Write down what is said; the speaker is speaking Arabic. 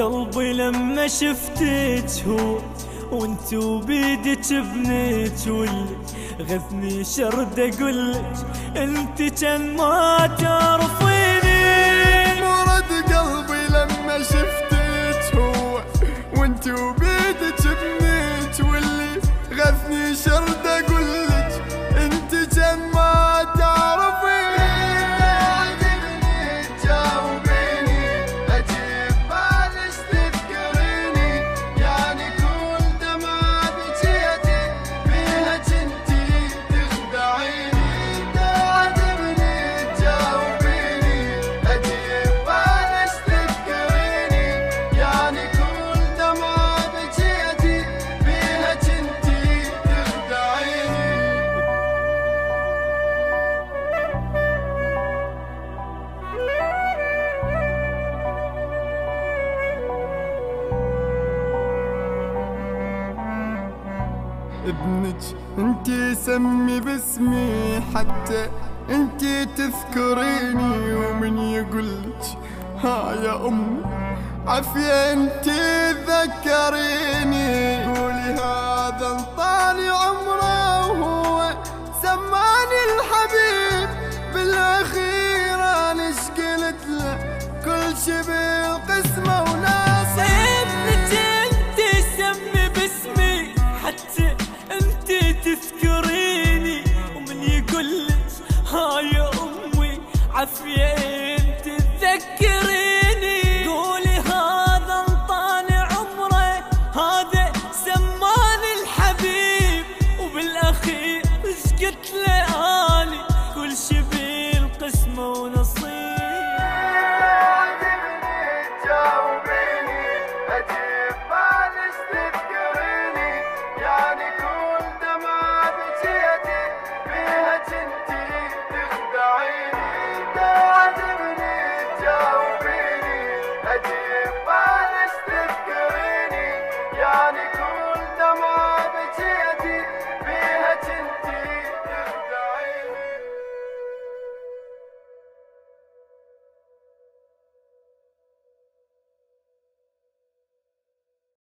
قلبي لما شفتك هو وانتو بيدك بنيت واللي غثني شرد اقولك انت كان ما تعرفيني. مرض قلبي لما شفتك هو وانتو بيدك بنيت واللي غثني شرد اقولك انت كان ما تعرفيني. ابنك انتي سمي باسمي حتى انتي تذكريني ومن يقولك ها يا امي عافية انتي تذكريني.